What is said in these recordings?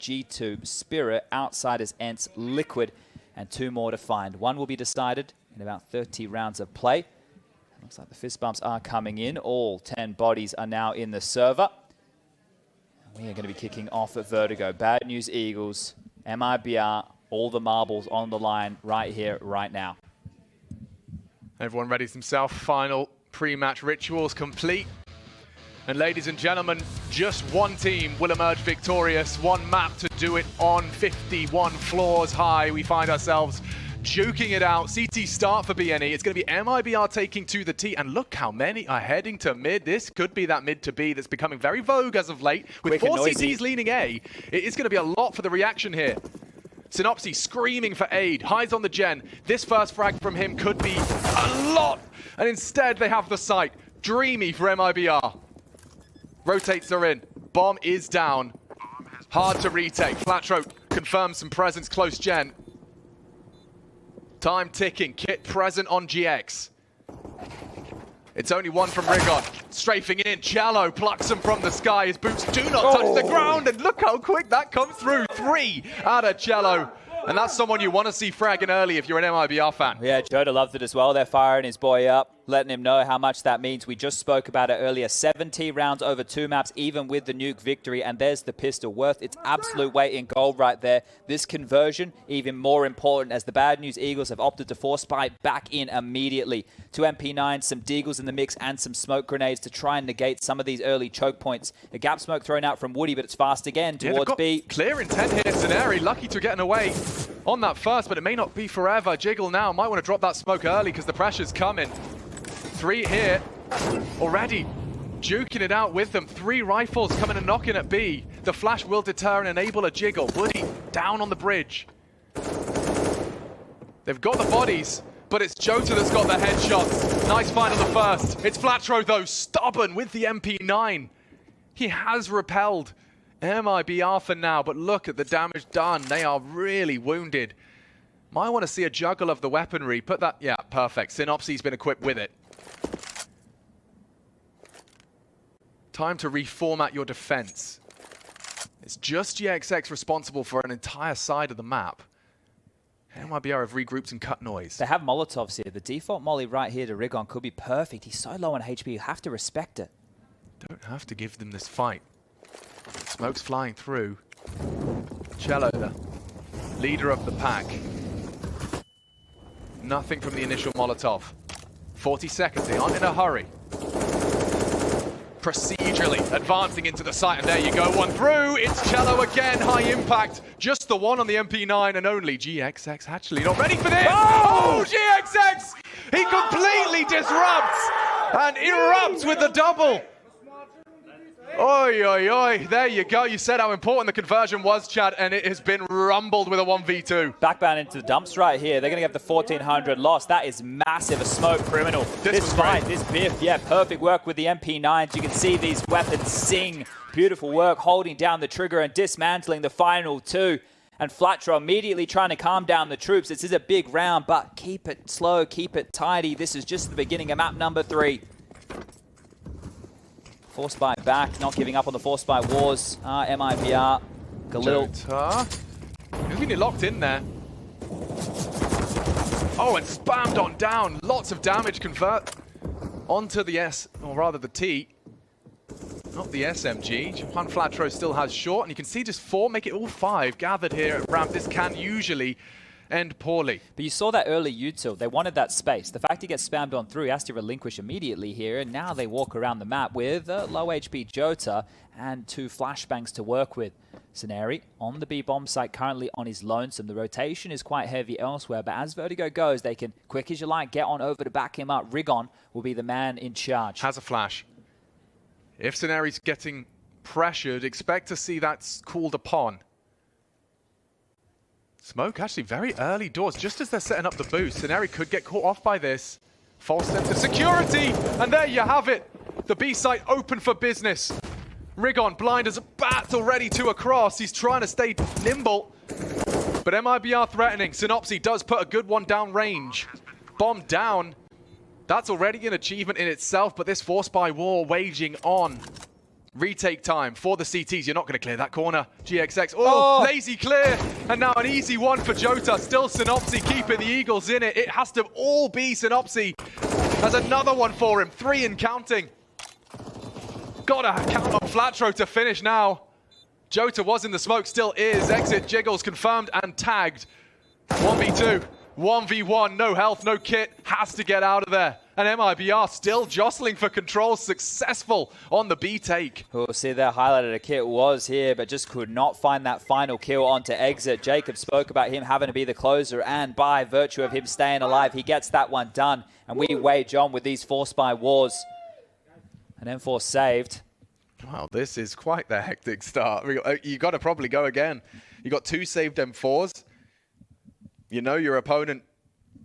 G2, Spirit, Outsiders, Ents, Liquid, and 2 more to find. One will be decided in about 30 rounds of play. Looks like the fist bumps are coming in. All 10 bodies are now in the server. We are going to be kicking off at Vertigo. Bad News Eagles, MIBR, all the marbles on the line right here, right now. Everyone readies himself. Final pre-match rituals complete. And ladies and gentlemen, just one team will emerge victorious. One map to do it on. 51 floors high. We find ourselves juking it out. CT start for BNE. It's going to be MIBR taking to the T. And look how many are heading to mid. This could be that mid to B that's becoming very vogue as of late. With 4 CTs leaning A, it is going to be a lot for the reaction here. Synopsy screaming for aid, hides on the gen. This first frag from him could be a lot. And instead they have the sight. Dreamy for MIBR. Rotates are in. Bomb is down. Hard to retake. Flatro confirms some presence close gen. Time ticking. Kit present on GX. It's only one from Rigon. Strafing in. Cello plucks him from the sky. His boots do not touch the ground. And look how quick that comes through. 3 out of Cello. And that's someone you want to see fragging early if you're an MIBR fan. Yeah, Joda loved it as well. They're firing his boy up, letting him know how much that means. We just spoke about it earlier. 70 rounds over 2 maps, even with the nuke victory. And there's the pistol worth its absolute weight in gold right there. This conversion, even more important, as the Bad News Eagles have opted to force spike back in immediately. 2 MP9s, some Deagles in the mix, and some smoke grenades to try and negate some of these early choke points. A gap smoke thrown out from Woody, but it's fast again towards B. Clear intent here. Zeneri lucky to getting away on that first, but it may not be forever. Jiggle now might want to drop that smoke early because the pressure's coming. 3 here already, juking it out with them. 3 rifles coming and knocking at B. The flash will deter and enable a Jiggle. Woody down on the bridge. They've got the bodies, but it's Jota that's got the headshots. Nice find on the first. It's Flatro though, stubborn with the MP9. He has repelled MIBR for now, but look at the damage done. They are really wounded. Might want to see a juggle of the weaponry. Put that, yeah, perfect. Synopsy's been equipped with it. Time to reformat your defense. It's just GXX responsible for an entire side of the map. MIBR have regrouped and cut noise. They have Molotovs here. The default molly right here to Rigon could be perfect. He's so low on HP, you have to respect it. Don't have to give them this fight. Smoke's flying through. Cello, the leader of the pack. Nothing from the initial Molotov. 40 seconds, they aren't in a hurry. Procedurally advancing into the site, and there you go, one through. It's Cello again, high impact. Just the one on the MP9 and only. GXX actually not ready for this. Oh, GXX! He completely disrupts and erupts with the double. Oi, oi, oi. There you go. You said how important the conversion was, Chad, and it has been rumbled with a 1v2. Backbound into the dumps right here. They're going to get the 1400 loss. That is massive. A smoke criminal. This fight, this biff, yeah, perfect work with the MP9s. You can see these weapons sing. Beautiful work holding down the trigger and dismantling the final 2. And Flatro immediately trying to calm down the troops. This is a big round, but keep it slow, keep it tidy. This is just the beginning of map number 3. Force buy back, not giving up on the force buy wars. MIBR, Galil. He's really locked in there. Oh, and spammed on down. Lots of damage convert onto the S, or rather the T. Not the SMG. Juan Flatro still has short, and you can see just 4 make it all 5 gathered here at ramp. This can usually end poorly. But you saw that early util. They wanted that space. The fact he gets spammed on through, he has to relinquish immediately here, and now they walk around the map with a low HP Jota and 2 flashbangs to work with. Zeneri on the B bomb site, currently on his lonesome. The rotation is quite heavy elsewhere, but as Vertigo goes, they can, quick as you like, get on over to back him up. Rigon will be the man in charge. Has a flash. If Zeneri's getting pressured, expect to see that's called upon. Smoke actually very early doors, just as they're setting up the boost. Zeneri could get caught off by this. False step to security, and there you have it. The B site open for business. Rigon blind as a bat, already 2 across. He's trying to stay nimble, but MIBR threatening. Synopsy does put a good one down range. Bomb down. That's already an achievement in itself, but this force by war waging on. Retake time for the CTs. You're not going to clear that corner. GXX, oh, lazy clear. And now an easy one for Jota. Still Synopsy keeping the Eagles in it. It has to all be Synopsy. There's another one for him. 3 and counting. Gotta count on Flatro to finish now. Jota was in the smoke, still is. Exit Jiggles confirmed and tagged. 1v2, 1v1, no health, no kit. Has to get out of there. And MIBR still jostling for control, successful on the B take. We'll see there highlighted a kit was here, but just could not find that final kill onto Exit. Jacob spoke about him having to be the closer, and by virtue of him staying alive, he gets that one done. And we wage on with these Force by Wars. And M4 saved. Wow, this is quite the hectic start. You got to probably go again. You got 2 saved M4s. You know your opponent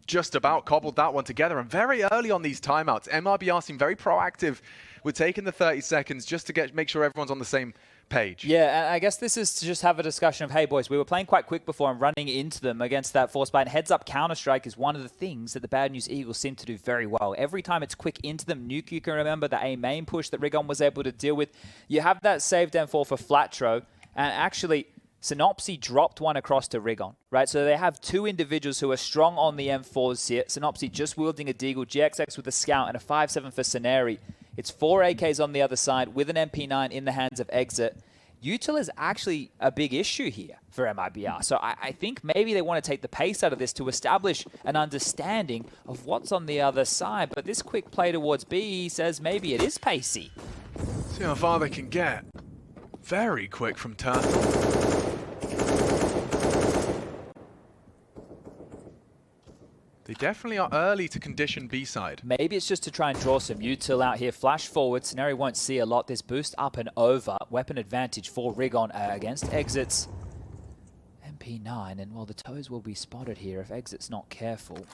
just about cobbled that one together, and very early on these timeouts, MIBR seemed very proactive with taking the 30 seconds just to make sure everyone's on the same page. Yeah, and I guess this is to just have a discussion of, hey boys, we were playing quite quick before and running into them against that force buy, and heads up Counter-Strike is one of the things that the Bad News Eagles seem to do very well. Every time it's quick into them, Nuke, you can remember the A main push that Rigon was able to deal with. You have that saved M4 for Flatro, and actually Synopsy dropped one across to Rigon, right? So they have 2 individuals who are strong on the M4s here. Synopsy just wielding a Deagle, GXX with a Scout, and a 5-7 for Scenari. It's 4 AKs on the other side with an MP9 in the hands of Exit. Util is actually a big issue here for MIBR. So I think maybe they want to take the pace out of this to establish an understanding of what's on the other side. But this quick play towards B says maybe it is pacey. See how far they can get. Very quick from Turtle. They definitely are early to condition B-side. Maybe it's just to try and draw some util out here. Flash forward. Scenario won't see a lot. This boost up and over. Weapon advantage for Rigon against Exits. MP9, and well, the toes will be spotted here if Exit's not careful.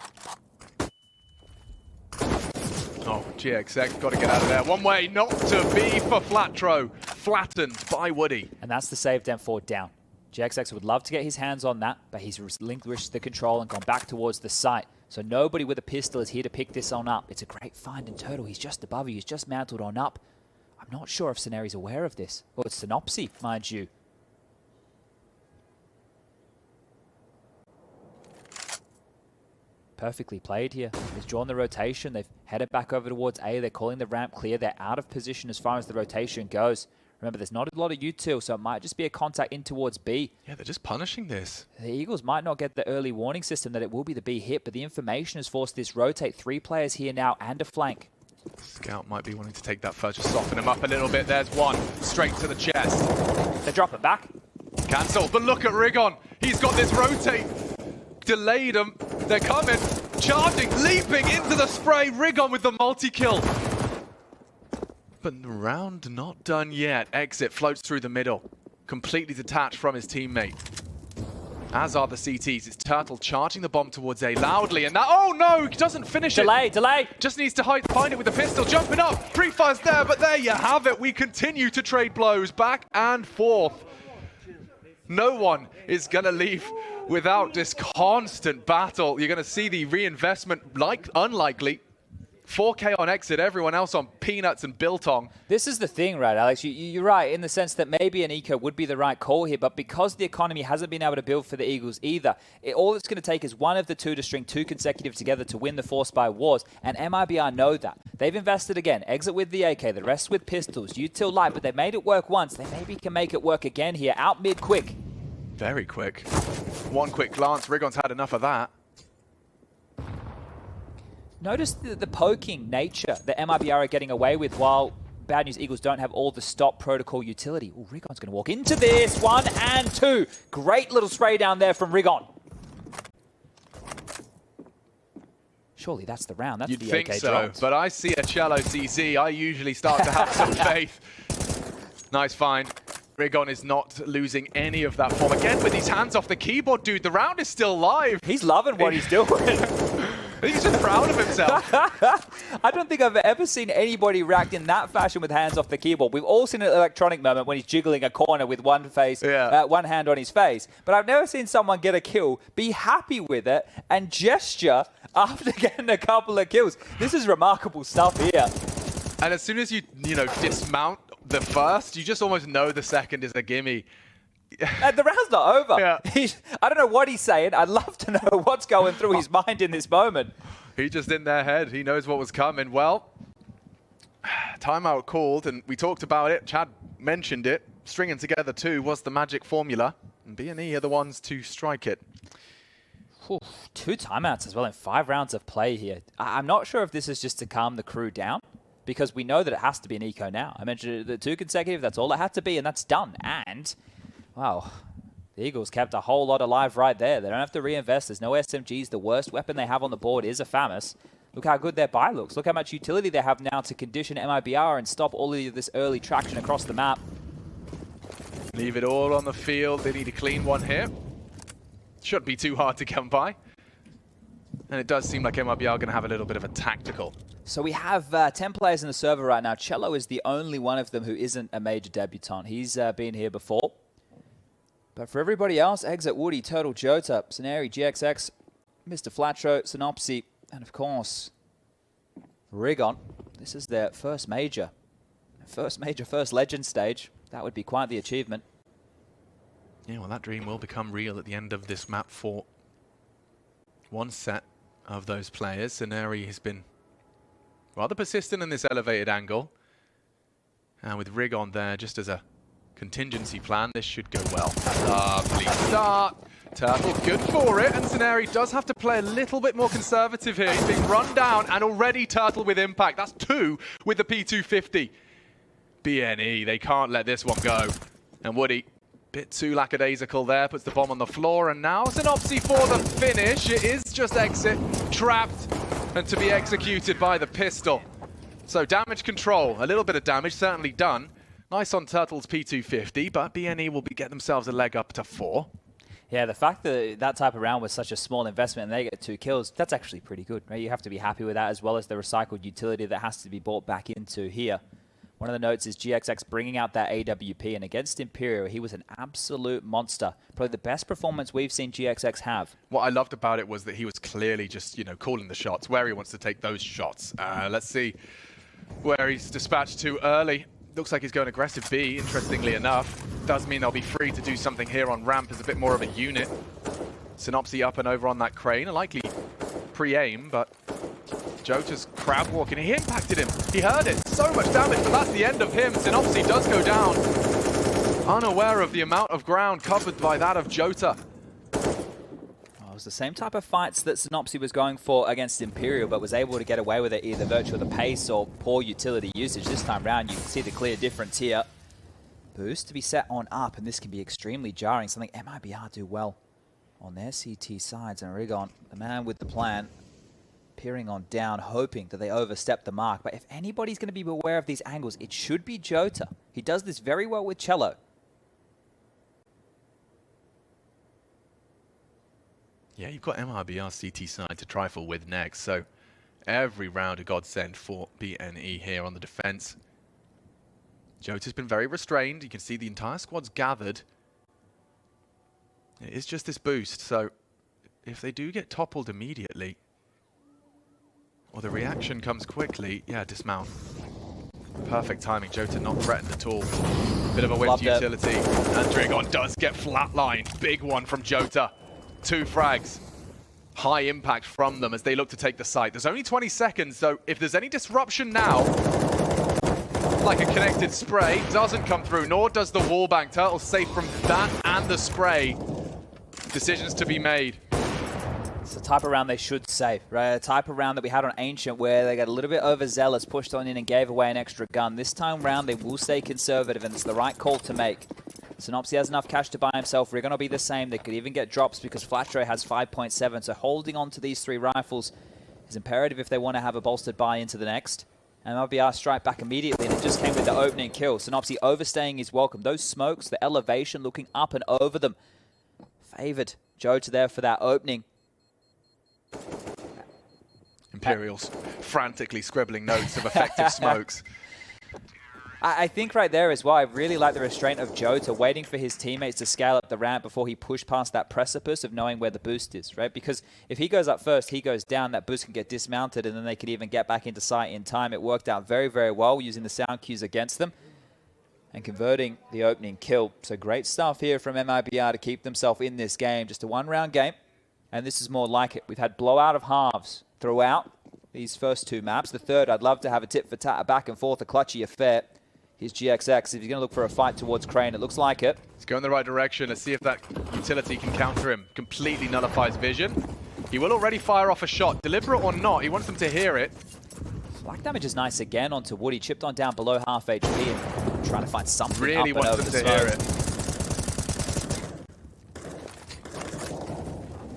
Oh, GXX got to get out of there. One way, not to be for Flatro. Flattened by Woody. And that's the saved M4 down. GXX would love to get his hands on that, but he's relinquished the control and gone back towards the site. So nobody with a pistol is here to pick this on up. It's a great find in Turtle. He's just above you. He's just mantled on up. I'm not sure if Scenari's aware of this. Well, it's Synopsy, mind you. Perfectly played here. He's drawn the rotation. They've headed back over towards A. They're calling the ramp clear. They're out of position as far as the rotation goes. Remember, there's not a lot of util, so it might just be a contact in towards B. Yeah, they're just punishing this. The Eagles might not get the early warning system that it will be the B hit, but the information has forced this rotate. 3 players here now and a flank. Scout might be wanting to take that first, just soften him up a little bit. There's one, straight to the chest. They drop it back. Cancel, but look at Rigon. He's got this rotate. Delayed them. They're coming, charging, leaping into the spray. Rigon with the multi-kill. But the round not done yet. Exit floats through the middle, completely detached from his teammate. As are the CTs. It's Turtle charging the bomb towards A loudly, and that, oh no, he doesn't finish it. Delay. Just needs to find it with the pistol, jumping up. Pre-fire's there, but there you have it. We continue to trade blows back and forth. No one is going to leave without this constant battle. You're going to see the reinvestment unlikely. 4K on Exit, everyone else on peanuts and biltong. This is the thing, right, Alex? You're right in the sense that maybe an eco would be the right call here, but because the economy hasn't been able to build for the Eagles either, all it's going to take is one of the 2 to string 2 consecutive together to win the Force by Wars, and MIBR know that. They've invested again. Exit with the AK, the rest with pistols. Util light, but they made it work once. They maybe can make it work again here. Out mid quick. Very quick. One quick glance. Rigon's had enough of that. Notice the poking nature that MIBR are getting away with while Bad News Eagles don't have all the stop protocol utility. Oh, Rigon's going to walk into this. 1 and 2. Great little spray down there from Rigon. Surely that's the round. That's You'd the think AK so, dropped. but I see a cello CZ. I usually start to have some faith. Nice find. Rigon is not losing any of that form. Again, with his hands off the keyboard, dude, the round is still live. He's loving what he's doing. He's just proud of himself. I don't think I've ever seen anybody react in that fashion with hands off the keyboard. We've all seen an electronic moment when he's jiggling a corner with one hand on his face. But I've never seen someone get a kill, be happy with it, and gesture after getting a couple of kills. This is remarkable stuff here. And as soon as you dismount the first, you just almost know the second is a gimme. And the round's not over. Yeah. I don't know what he's saying. I'd love to know what's going through his mind in this moment. He just in their head. He knows what was coming. Well, timeout called, and we talked about it. Chad mentioned it. Stringing together two was the magic formula, and B&E are the ones to strike it. Ooh, 2 timeouts as well in 5 rounds of play here. I'm not sure if this is just to calm the crew down, because we know that it has to be an eco now. I mentioned the 2 consecutive, that's all it had to be, and that's done. And, wow, the Eagles kept a whole lot alive right there. They don't have to reinvest. There's no SMGs. The worst weapon they have on the board is a FAMAS. Look how good their buy looks. Look how much utility they have now to condition MIBR and stop all of this early traction across the map. Leave it all on the field. They need a clean one here. Shouldn't be too hard to come by. And it does seem like MIBR are going to have a little bit of a tactical. So we have 10 players in the server right now. Cello is the only one of them who isn't a major debutant. He's been here before. But for everybody else, Exit, Woody, Turtle, Jota, Scenari, GXX, Mr. Flatro, Synopsy, and of course, Rigon. This is their first major, first legend stage. That would be quite the achievement. Yeah, well, that dream will become real at the end of this map for one set of those players. Scenari has been rather persistent in this elevated angle. And with Rig on there, just as a contingency plan, this should go well. Lovely start. Turtle good for it, and Scenari does have to play a little bit more conservative here. He's being run down, and already Turtle with impact. That's 2 with the P250. B&E, they can't let this one go. And Woody, bit too lackadaisical there, puts the bomb on the floor, and now Synopsy for the finish. It is just Exit, trapped, and to be executed by the pistol. So damage control, a little bit of damage certainly done. Nice on Turtle's P250, but B&E will get themselves a leg up to 4. Yeah, the fact that that type of round was such a small investment and they get 2 kills, that's actually pretty good, right? You have to be happy with that, as well as the recycled utility that has to be brought back into here. One of the notes is GXX bringing out that AWP, and against Imperial, he was an absolute monster. Probably the best performance we've seen GXX have. What I loved about it was that he was clearly just, you know, calling the shots, where he wants to take those shots. Let's see where he's dispatched to early. Looks like he's going aggressive B, interestingly enough. Does mean they'll be free to do something here on ramp as a bit more of a unit. Synopsy up and over on that crane, a likely pre-aim, but Jota's crab walking. He impacted him. He heard it. So much damage, but that's the end of him. Synopsy does go down, unaware of the amount of ground covered by that of Jota. It was the same type of fights that Synopsy was going for against Imperial, but was able to get away with it either virtue of the pace or poor utility usage. This time round, you can see the clear difference here. Boost to be set on up, and this can be extremely jarring. Something MIBR do well on their CT sides. And Rigon, the man with the plan, peering on down, hoping that they overstep the mark. But if anybody's going to be aware of these angles, it should be Jota. He does this very well with Cello. Yeah, you've got MIBR CT side to trifle with next, so every round a godsend for B&E here on the defense. Jota's been very restrained. You can see the entire squad's gathered. It is just this boost, so if they do get toppled immediately, or the reaction comes quickly, yeah, dismount. Perfect timing. Jota not threatened at all. Bit of a whipped utility. And Dragon does get flatlined. Big one from Jota. 2 frags. High impact from them as they look to take the site. There's only 20 seconds, so if there's any disruption now, like a connected spray, doesn't come through, nor does the wallbang. Turtle's safe from that and the spray. Decisions to be made. It's the type of round they should save, right? A type of round that we had on Ancient where they got a little bit overzealous, pushed on in and gave away an extra gun. This time round, they will stay conservative, and it's the right call to make. Synopsy has enough cash to buy himself. Rigon will be the same. They could even get drops because Flatro has 5.7. So holding on to these 3 rifles is imperative if they want to have a bolstered buy into the next. And MIBR strike back immediately, and it just came with the opening kill. Synopsy overstaying is welcome. Those smokes, the elevation looking up and over them, favored Jota there for that opening. Imperials frantically scribbling notes of effective smokes. I think right there as well, I really like the restraint of Jota, waiting for his teammates to scale up the ramp before he pushed past that precipice of knowing where the boost is, right? Because if he goes up first, he goes down, that boost can get dismounted, and then they could even get back into sight in time. It worked out very, very well using the sound cues against them. and converting the opening kill. So great stuff here from MIBR to keep themselves in this game. Just a one-round game, and this is more like it. We've had blowout of halves throughout these first two maps. The third, I'd love to have a tit for tat, a back and forth, a clutchy affair. Here's GXX. If he's going to look for a fight towards Crane, it looks like it. He's going the right direction. Let's see if that utility can counter him. Completely nullifies vision. He will already fire off a shot. Deliberate or not, he wants them to hear it. Black damage is nice again onto Woody. Chipped on down below half HP and trying to find something Really up and wants over them the to hear smoke.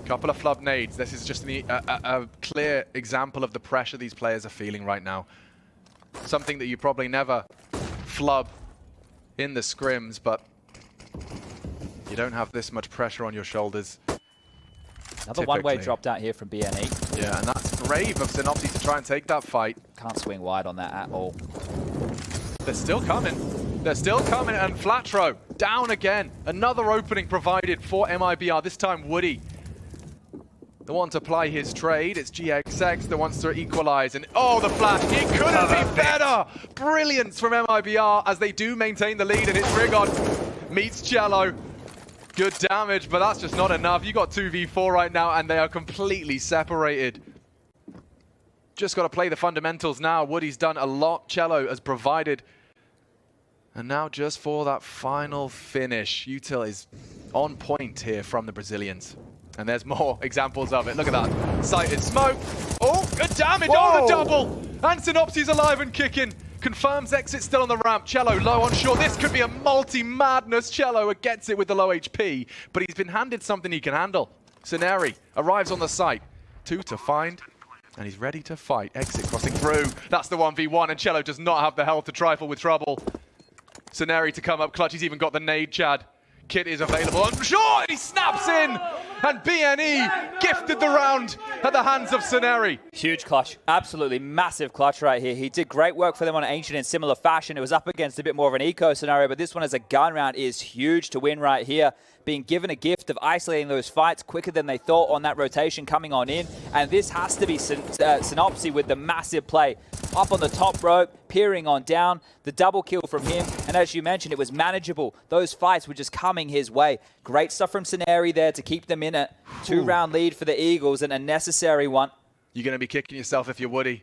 it. Couple of flub nades. This is just a clear example of the pressure these players are feeling right now. Something that you probably never flub in the scrims, but you don't have this much pressure on your shoulders. Another one-way dropped out here from BNE. Yeah, and that's brave of Synopsy to try and take that fight. Can't swing wide on that at all. They're still coming. They're still coming, and Flatro down again. Another opening provided for MIBR, this time Woody. The one to apply his trade. It's GXX that wants to equalize, and oh, the flash. It couldn't be better. Brilliance from MIBR as they do maintain the lead, and it's Rigon meets Cello. Good damage, but that's just not enough. You got 2v4 right now, and they are completely separated. Just got to play the fundamentals now. Woody's done a lot. Cello has provided. And now just for that final finish, Util is on point here from the Brazilians. And there's more examples of it. Look at that. Sighted smoke. Oh, good damage. Whoa. Oh, the double. And Synopsy's alive and kicking. Confirms exit still on the ramp. Cello low on shore. This could be a multi-madness. Cello gets it with the low HP, but he's been handed something he can handle. Sceneri arrives on the site. 2 to find, and he's ready to fight. Exit crossing through. That's the 1v1, and Cello does not have the health to trifle with trouble. Sceneri to come up clutch. He's even got the nade, Chad. Kit is available on shore, and he snaps in. And BNE gifted the round at the hands of Sceneri. Huge clutch. Absolutely massive clutch right here. He did great work for them on Ancient in similar fashion. It was up against a bit more of an eco scenario, but this one as a gun round is huge to win right here. Being given a gift of isolating those fights quicker than they thought on that rotation coming on in. And this has to be Synopsy with the massive play. Up on the top rope, peering on down, the double kill from him. And as you mentioned, it was manageable. Those fights were just coming his way. Great stuff from Sceneri there to keep them in a 2-round lead for the Eagles, and a necessary one. You're going to be kicking yourself if you're Woody.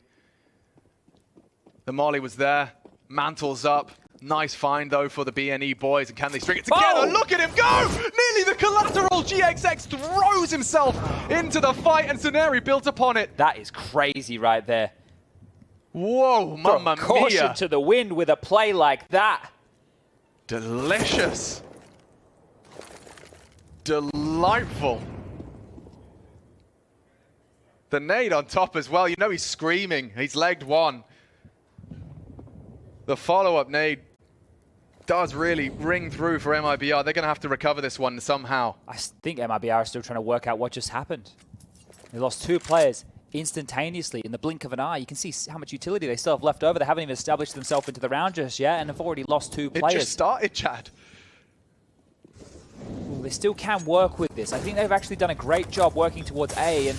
The molly was there. Mantle's up. Nice find, though, for the BNE boys. And can they string it together? Oh! Look at him go! Nearly the collateral. GXX throws himself into the fight, and Sceneri built upon it. That is crazy right there. Whoa, mamma Caution mia. to the wind with a play like that. Delicious. Delightful. The nade on top as well. You know he's screaming. He's legged one. The follow-up nade does really ring through for MIBR. They're going to have to recover this one somehow. I think MIBR are still trying to work out what just happened. They lost 2 players instantaneously in the blink of an eye. You can see how much utility they still have left over. They haven't even established themselves into the round just yet, and have already lost 2 players. It just started, Chad. Ooh, they still can work with this. I think they've actually done a great job working towards A, and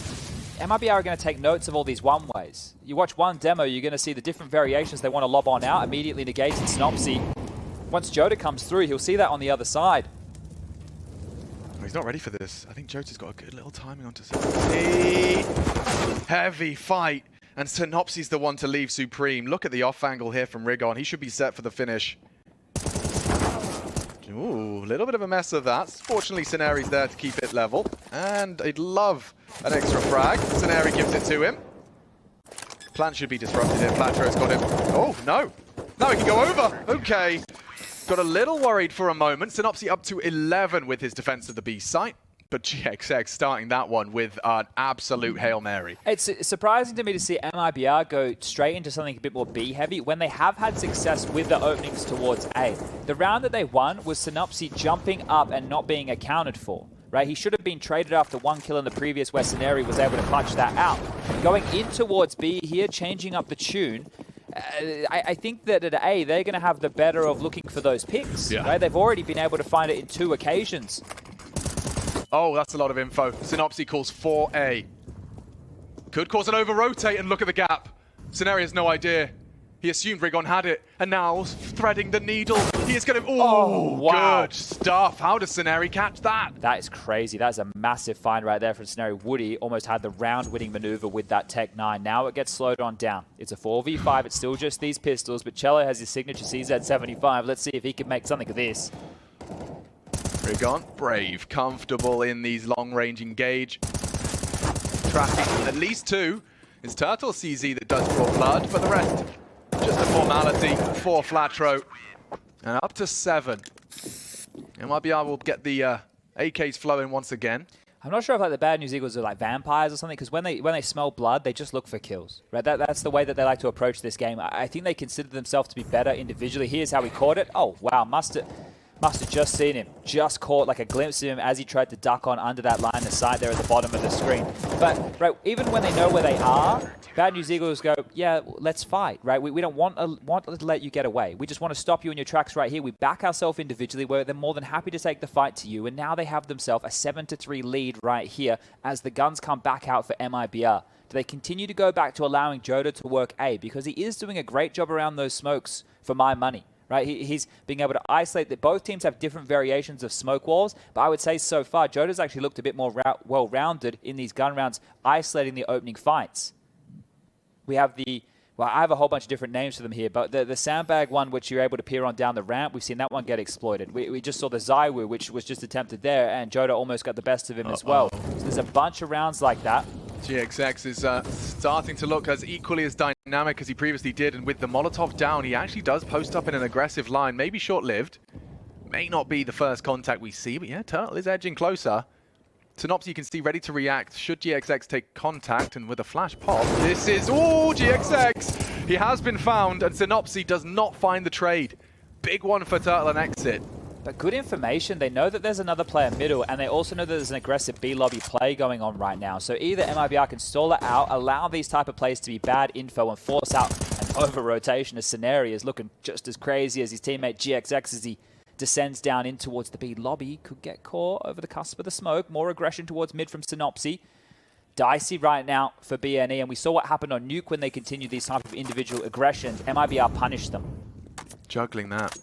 MIBR are going to take notes of all these one-ways. You watch one demo, you're going to see the different variations they want to lob on out, immediately negating Synopsy. Once Jota comes through, he'll see that on the other side. He's not ready for this. I think Jota's got a good little timing onto Synopsy. Heavy fight. And Synopsy's the one to leave Supreme. Look at the off angle here from Rigon. He should be set for the finish. Ooh, a little bit of a mess of that. Fortunately, Sceneri's there to keep it level. And I'd love an extra frag. Sceneri gives it to him. Plan should be disrupted here. Flatro's got him. Oh, no. Now he can go over. Okay. Got a little worried for a moment. Synopsy up to 11 with his defense of the B site. But GXX starting that one with an absolute Hail Mary. It's surprising to me to see MIBR go straight into something a bit more B-heavy when they have had success with the openings towards A. The round that they won was Synopsy jumping up and not being accounted for. Right? He should have been traded after 1 kill in the previous where Sceneri was able to clutch that out. Going in towards B here, changing up the tune. I think that at A, they're going to have the better of looking for those picks. Yeah. Right? They've already been able to find it in 2 occasions. Oh, that's a lot of info. Synopsy calls 4A. Could cause an over-rotate, and look at the gap. Sceneri has no idea. He assumed Rigon had it, and now threading the needle. He is going to... Oh, wow. Good stuff. How does Sceneri catch that? That is crazy. That's a massive find right there from Sceneri. Woody almost had the round-winning maneuver with that Tech 9. Now it gets slowed on down. It's a 4v5. It's still just these pistols, but Cello has his signature CZ75. Let's see if he can make something of this. Rigon, brave, comfortable in these long-range engage. Tracking at least 2. It's Turtle CZ that does draw blood, but the rest... just a formality for Flatro. And up to 7. MIBR will get the AKs flowing once again. I'm not sure if like the Bad News Eagles are like vampires or something, because when they smell blood, they just look for kills. Right? That's the way that they like to approach this game. I think they consider themselves to be better individually. Here's how he caught it. Oh, wow. Must have just seen him. Just caught like a glimpse of him as he tried to duck on under that line of sight there at the bottom of the screen. But right, even when they know where they are, Bad News Eagles go, yeah, let's fight, right? We don't want to let you get away. We just want to stop you in your tracks right here. We back ourselves individually. Where they're more than happy to take the fight to you. And now they have themselves a 7-3 lead right here as the guns come back out for MIBR. Do they continue to go back to allowing Joda to work A? Because he is doing a great job around those smokes for my money. Right, he's being able to isolate that. Both teams have different variations of smoke walls, but I would say so far, Joda's actually looked a bit more well-rounded in these gun rounds, isolating the opening fights. We have well, I have a whole bunch of different names for them here, but the sandbag one, which you're able to peer on down the ramp, we've seen that one get exploited. We just saw the Zaiwu, which was just attempted there, and Joda almost got the best of him as well. So there's a bunch of rounds like that. GXX is starting to look as equally as dynamic as he previously did, and with the Molotov down, he actually does post up in an aggressive line, maybe short-lived. May not be the first contact we see, but yeah, Turtle is edging closer. Synopsy, you can see, ready to react should GXX take contact, and with a flash pop, this is... oh, GXX! He has been found, and Synopsy does not find the trade. Big one for Turtle and Exit. But good information. They know that there's another player middle, and they also know that there's an aggressive B lobby play going on right now. So either MIBR can stall it out, allow these type of plays to be bad info, and force out an over-rotation as Sceneri is looking just as crazy as his teammate GXX as he descends down in towards the B lobby. Could get caught over the cusp of the smoke. More aggression towards mid from Synopsy. Dicey right now for BNE, and we saw what happened on Nuke when they continued these type of individual aggressions. MIBR punished them. Juggling that.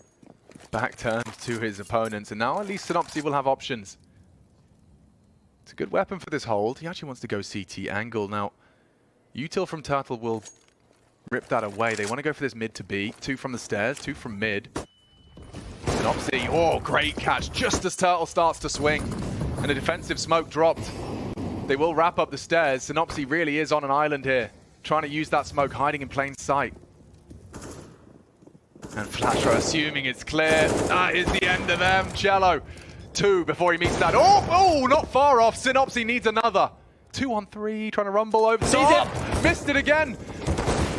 Back turn to his opponents, and now at least Synopsy will have options. It's a good weapon for this hold. He actually wants to go CT angle. Now, Util from Turtle will rip that away. They want to go for this mid to B. 2 from the stairs, 2 from mid. Synopsy, oh, great catch, just as Turtle starts to swing. And a defensive smoke dropped. They will wrap up the stairs. Synopsy really is on an island here, trying to use that smoke, hiding in plain sight. And Flatro assuming it's clear. That is the end of them. Cello, 2 before he meets that. Oh, not far off. Synopsy needs another. 2 on 3, trying to rumble over the top. Missed it again.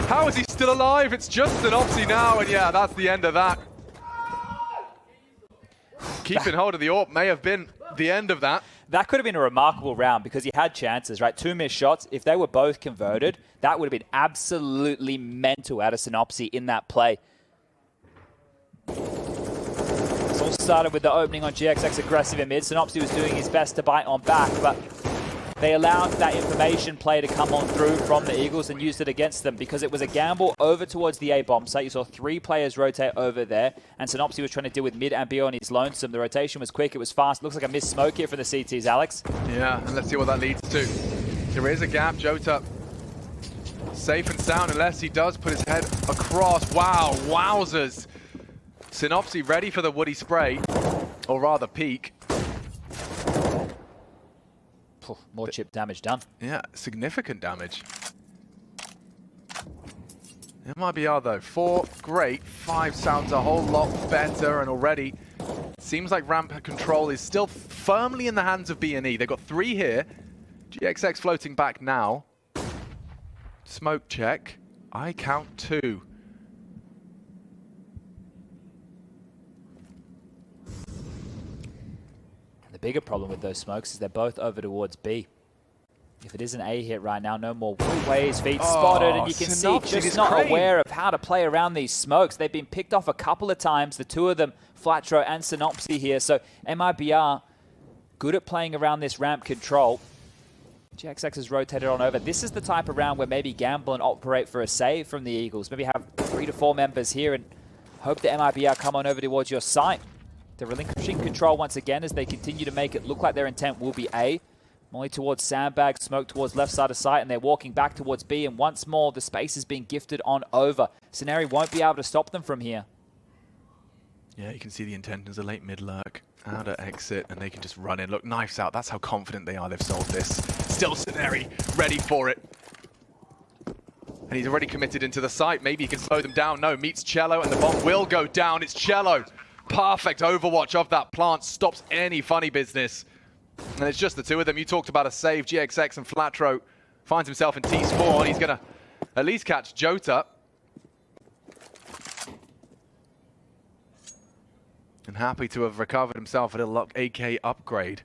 How is he still alive? It's just Synopsy now, and yeah, that's the end of that. Keeping hold of the AWP may have been the end of that. That could have been a remarkable round because he had chances, right? 2 missed shots. If they were both converted, that would have been absolutely mental out of Synopsy in that play. It's all started with the opening on GXX aggressive in mid. Synopsy was doing his best to bite on back, but they allowed that information play to come on through from the Eagles and used it against them because it was a gamble over towards the A bomb site. You saw 3 players rotate over there, and Synopsy was trying to deal with mid and B on his lonesome. The rotation was quick, it was fast. Looks like a missed smoke here for the CTs, Alex. Yeah, and let's see what that leads to. There is a gap. Jota safe and sound unless he does put his head across. Wow, wowzers. Synopsy ready for the Woody spray, or rather peek. More chip damage done. Yeah, significant damage. MIBR though, 4, great. 5 sounds a whole lot better, and already seems like ramp control is still firmly in the hands of BNE. They've got 3 here. GXX floating back now. Smoke check. I count 2. The bigger problem with those smokes is they're both over towards B. If it is an A hit right now, no more ways, feet spotted, and you can see just not aware of how to play around these smokes. They've been picked off a couple of times, the 2 of them, Flatro and Synopsy here. So MIBR, good at playing around this ramp control. GXX has rotated on over. This is the type of round where maybe gamble and operate for a save from the Eagles. Maybe have 3 3 to 4 members here and hope the MIBR come on over towards your site. They're relinquishing control once again as they continue to make it look like their intent will be A. Molly towards Sandbag, Smoke towards left side of site, and they're walking back towards B. And once more, the space is being gifted on over. Scenario won't be able to stop them from here. Yeah, you can see the intent as a late mid lurk. Out at exit, and they can just run in. Look, knives out. That's how confident they are. They've solved this. Still Scenario, ready for it. And he's already committed into the site. Maybe he can slow them down. No, meets Cello, and the bomb will go down. It's Cello. Perfect overwatch of that plant. Stops any funny business. And it's just the two of them. You talked about a save. GXX and Flatro finds himself in T-spawn. He's going to at least catch Jota. And happy to have recovered himself a little AK upgrade.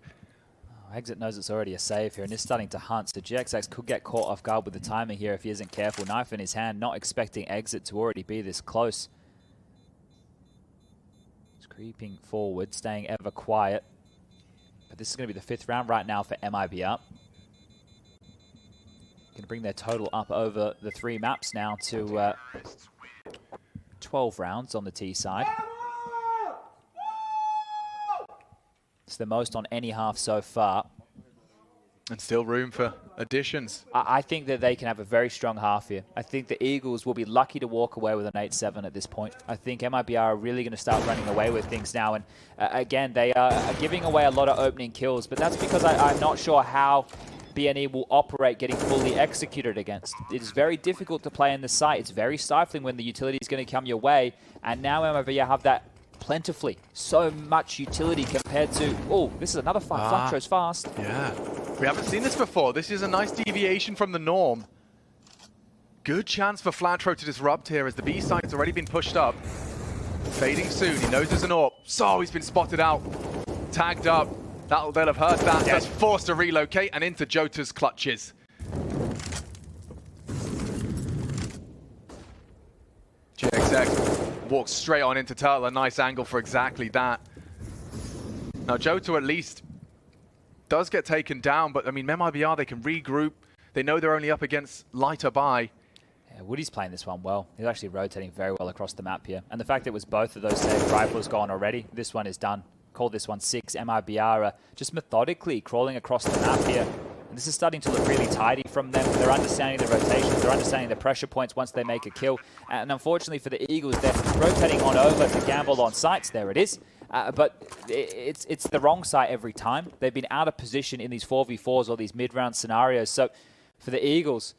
Oh, Exit knows it's already a save here and is starting to hunt. So GXX could get caught off guard with the timing here if he isn't careful. Knife in his hand, not expecting Exit to already be this close. He's creeping forward, staying ever quiet. But this is going to be the 5th round right now for MIBR. Going to bring their total up over the 3 maps now to 12 rounds on the T side. It's the most on any half so far. And still room for additions. I think that they can have a very strong half here. I think the Eagles will be lucky to walk away with an 8-7 at this point. I think MIBR are really going to start running away with things now. And again, they are giving away a lot of opening kills, but that's because I'm not sure how BNE will operate getting fully executed against. It is very difficult to play in the site. It's very stifling when the utility is going to come your way. And now MIBR have that plentifully. So much utility compared to... Oh, this is another fight. Flatro's fast. Yeah. We haven't seen this before. This is a nice deviation from the norm. Good chance for Flatro to disrupt here as the B site's already been pushed up. Fading soon. He knows there's an AWP. So he's been spotted out. Tagged up. They'll have heard that. Just forced to relocate and into Jota's clutches. GXX walks straight on into Turtle. A nice angle for exactly that. Now Jota at least does get taken down, but I mean, MIBR, they can regroup. They know they're only up against lighter buy. Yeah, Woody's playing this one well. He's actually rotating very well across the map here. And the fact that it was both of those saved rifles gone already, this one is done. Call this one 6. MIBR just methodically crawling across the map here. And this is starting to look really tidy from them. They're understanding the rotations. They're understanding the pressure points once they make a kill. And unfortunately for the Eagles, they're rotating on over to gamble on sites. There it is. But it's the wrong site every time. They've been out of position in these 4v4s or these mid-round scenarios. So for the Eagles,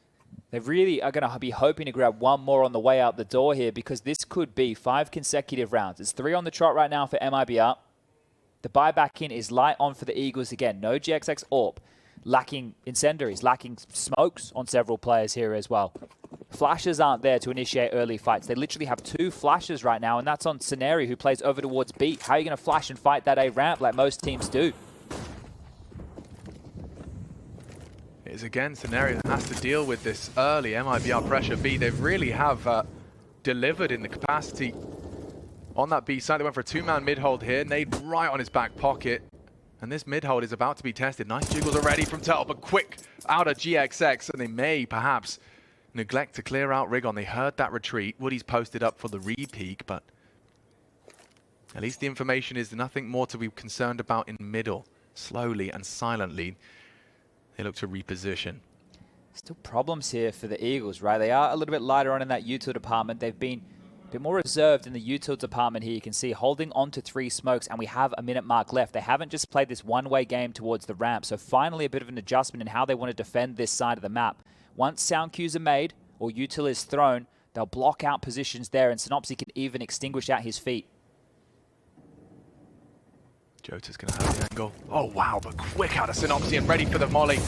they really are going to be hoping to grab one more on the way out the door here because this could be 5 consecutive rounds. It's 3 on the trot right now for MIBR. The buyback in is light on for the Eagles again. No GXX AWP. Lacking incendiaries, lacking smokes on several players here as well. Flashes aren't there to initiate early fights. They literally have 2 flashes right now, and that's on Scenario, who plays over towards B. How are you going to flash and fight that A ramp like most teams do? It is again Scenario that has to deal with this early MIBR pressure B. They really have delivered in the capacity on that B side. They went for a 2-man mid-hold here. Nade right on his back pocket. And this mid-hold is about to be tested. Nice jiggles already from Turtle, but quick out of GXX. And they may perhaps neglect to clear out Rigon. They heard that retreat. Woody's posted up for the re-peak, but at least the information is nothing more to be concerned about in middle. Slowly and silently, they look to reposition. Still problems here for the Eagles, right? They are a little bit lighter on in that util department. They've been a bit more reserved in the util department here. You can see holding on to 3 smokes, and we have a minute mark left. They haven't just played this one-way game towards the ramp, so finally a bit of an adjustment in how they want to defend this side of the map. Once sound cues are made or util is thrown, they'll block out positions there, and Synopsy can even extinguish out his feet. Jota's going to have the angle. Oh, wow, but quick out of Synopsy and ready for the molly.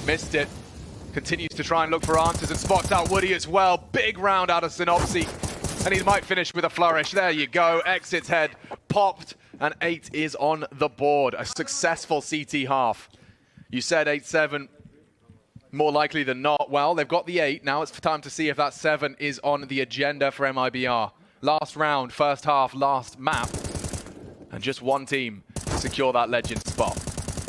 Missed it. Continues to try and look for answers and spots out Woody as well. Big round out of Synopsy. And he might finish with a flourish. There you go. Exit's head popped, and 8 is on the board. A successful CT half. You said 8-7. More likely than not. Well, they've got the 8. Now it's time to see if that 7 is on the agenda for MIBR. Last round, first half, last map. And just one team to secure that legend spot.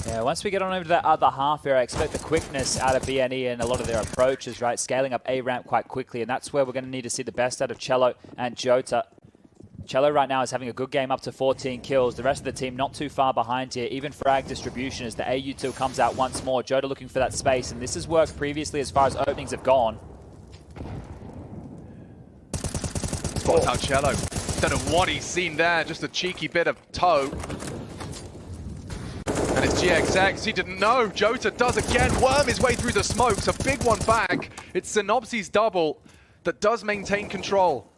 Yeah, once we get on over to that other half here, I expect the quickness out of BNE and a lot of their approaches, right? Scaling up A ramp quite quickly, and that's where we're going to need to see the best out of Cello and Jota. Cello right now is having a good game up to 14 kills. The rest of the team not too far behind here. Even frag distribution as the AU2 comes out once more. Jota looking for that space, and this has worked previously as far as openings have gone. Spots out Cello. Don't know what he's seen there, just a cheeky bit of toe. And it's GXX, he didn't know. Jota does again, worm his way through the smokes, a big one back. It's Synopsy's double that does maintain control.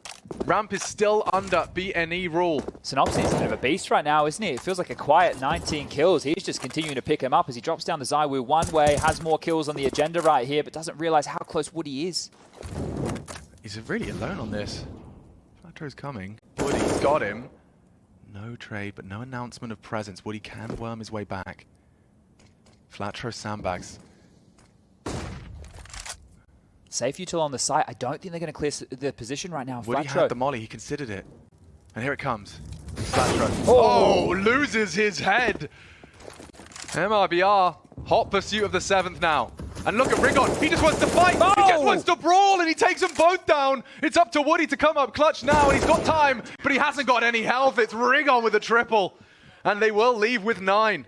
Ramp is still under BNE rule. Synopsy's a bit of a beast right now, isn't he? It feels like a quiet 19 kills. He's just continuing to pick him up as he drops down the Zywoo one way, has more kills on the agenda right here, but doesn't realize how close Woody is. He's really alone on this. Flatro's coming. Woody's got him. No trade, but no announcement of presence. Woody can worm his way back. Flatro sandbags. Safe util on the site. I don't think they're going to clear the position right now. Woody Flatro had the molly, he considered it. And here it comes. Flatro. Oh, loses his head. MIBR, hot pursuit of the 7th now. And look at Rigon, he just wants to fight, Oh! He just wants to brawl, and he takes them both down. It's up to Woody to come up clutch now, and he's got time, but he hasn't got any health. It's Rigon with a triple, and they will leave with 9.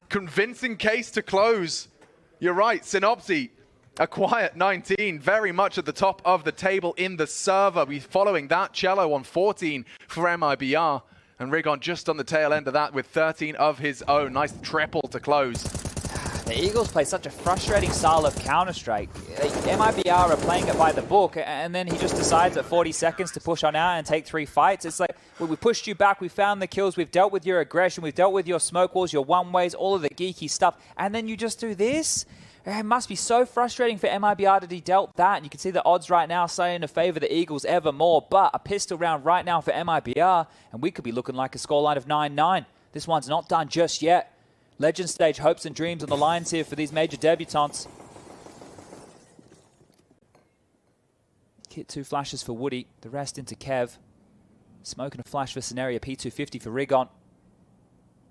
Convincing case to close. You're right, Synopsy, a quiet 19, very much at the top of the table in the server. We're following that. Cello on 14 for MIBR, and Rigon just on the tail end of that with 13 of his own. Nice triple to close. The Eagles play such a frustrating style of Counter-Strike. MIBR are playing it by the book, and then he just decides at 40 seconds to push on out and take 3 fights. It's like, well, we pushed you back, we found the kills, we've dealt with your aggression, we've dealt with your smoke walls, your one-ways, all of the geeky stuff, and then you just do this? It must be so frustrating for MIBR to be dealt that, and you can see the odds right now starting to favor the Eagles ever more, but a pistol round right now for MIBR, and we could be looking like a scoreline of 9-9. This one's not done just yet. Legend stage hopes and dreams on the lines here for these major debutants. Hit 2 flashes for Woody, the rest into Kev. Smoke and a flash for Scenario, P250 for Rigon.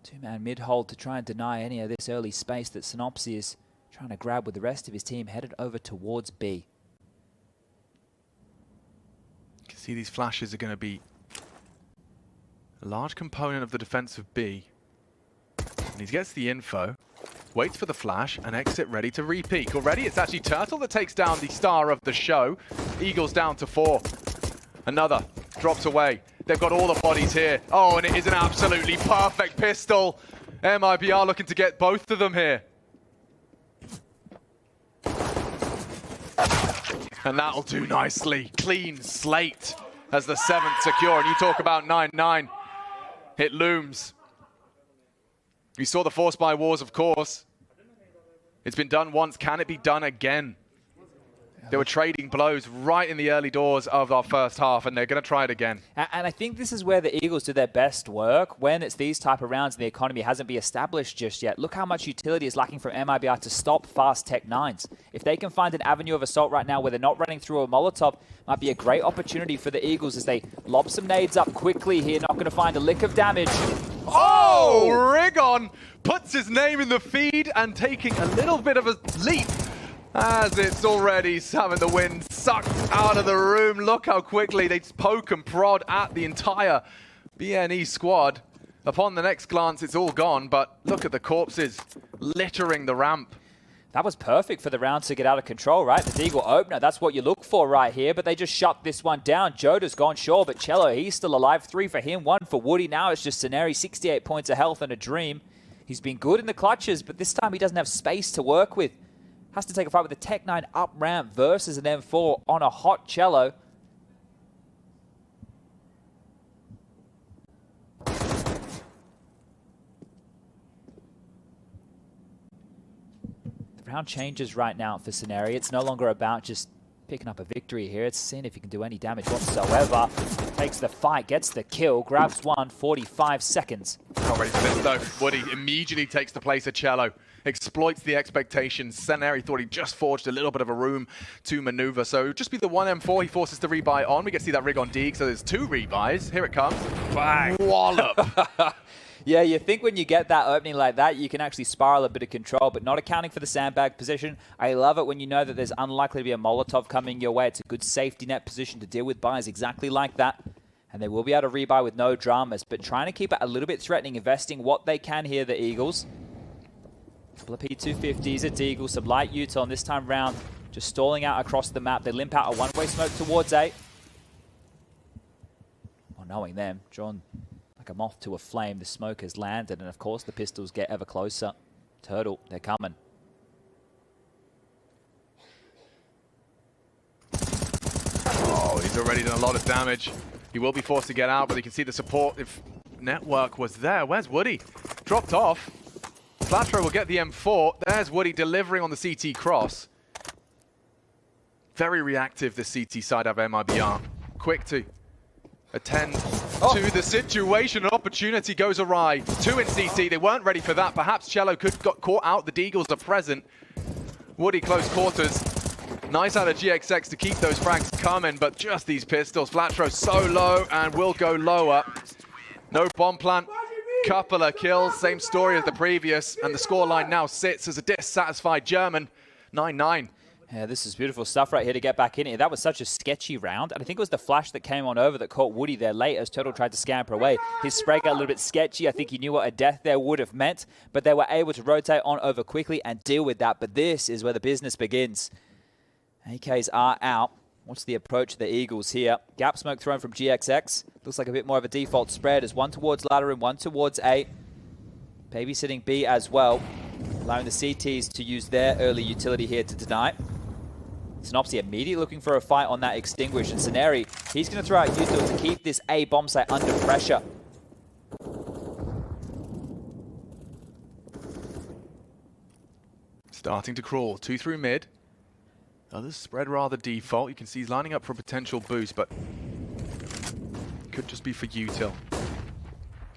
2-man mid-hold to try and deny any of this early space that Synopsy is trying to grab with the rest of his team headed over towards B. You can see these flashes are going to be a large component of the defense of B. And he gets the info, waits for the flash, and exit ready to re-peek. Already, it's actually Turtle that takes down the star of the show. Eagles down to 4. Another drops away. They've got all the bodies here. Oh, and it is an absolutely perfect pistol. MIBR looking to get both of them here. And that'll do nicely. Clean slate as the 7th secure. And you talk about 9-9. It looms. We saw the force by wars, of course. It's been done once. Can it be done again? They were trading blows right in the early doors of our first half, and they're going to try it again. And I think this is where the Eagles do their best work, when it's these type of rounds and the economy hasn't been established just yet. Look how much utility is lacking from MIBR to stop fast Tech 9s. If they can find an avenue of assault right now where they're not running through a Molotov, might be a great opportunity for the Eagles as they lob some nades up quickly here, not going to find a lick of damage. Oh, Rigon puts his name in the feed and taking a little bit of a leap as it's already having the wind sucked out of the room. Look how quickly they poke and prod at the entire BNE squad. Upon the next glance, it's all gone, but look at the corpses littering the ramp. That was perfect for the round to get out of control, right? The Deagle opener, that's what you look for right here, but they just shut this one down. Jota's gone, sure, but Cello, he's still alive. 3 for him, 1 for Woody. Now it's just Scenari, 68 points of health and a dream. He's been good in the clutches, but this time he doesn't have space to work with. Has to take a fight with a Tech 9 up ramp versus an M4 on a hot Cello. The round changes right now for Scenario. It's no longer about just picking up a victory here. It's seeing if he can do any damage whatsoever. Takes the fight, gets the kill, grabs one, 45 seconds. Not ready for this though. Woody immediately takes the place of Cello. Exploits the expectations. Scenari thought he just forged a little bit of a room to maneuver. So it would just be the one M4 he forces the rebuy on. We get to see that rig on Deeg, so there's 2 rebuys. Here it comes. Bang. Wallop. Yeah, you think when you get that opening like that, you can actually spiral a bit of control, but not accounting for the sandbag position. I love it when you know that there's unlikely to be a Molotov coming your way. It's a good safety net position to deal with buys exactly like that. And they will be able to rebuy with no dramas, but trying to keep it a little bit threatening, investing what they can here, the Eagles. A couple of P250s at Deagle, some light util, and this time round, just stalling out across the map. They limp out a one-way smoke towards A. Well, knowing them, drawn like a moth to a flame, the smoke has landed, and of course the pistols get ever closer. Turtle, they're coming. Oh, he's already done a lot of damage. He will be forced to get out, but you can see the support if network was there. Where's Woody? Dropped off. Flatro will get the M4. There's Woody delivering on the CT cross. Very reactive, this CT side of MIBR. Quick to attend to the situation. An opportunity goes awry. 2 in CT. They weren't ready for that. Perhaps Cello could got caught out. The Deagles are present. Woody close quarters. Nice out of GXX to keep those frags coming, but just these pistols. Flatro so low and will go lower. No bomb plant. Couple of kills. Same story as the previous. And the scoreline now sits as a dissatisfied German. 9-9. Yeah, this is beautiful stuff right here to get back in here. That was such a sketchy round. And I think it was the flash that came on over that caught Woody there late as Turtle tried to scamper away. His spray got a little bit sketchy. I think he knew what a death there would have meant. But they were able to rotate on over quickly and deal with that. But this is where the business begins. AKs are out. What's the approach of the Eagles here? Gap smoke thrown from GXX. Looks like a bit more of a default spread as one towards ladder and one towards A. Babysitting B as well. Allowing the CTs to use their early utility here to deny. Synopsy immediately looking for a fight on that extinguish. And Sceneri, he's going to throw out util to keep this A bomb site under pressure. Starting to crawl. 2 through mid. Others spread rather default. You can see he's lining up for a potential boost, but could just be for util.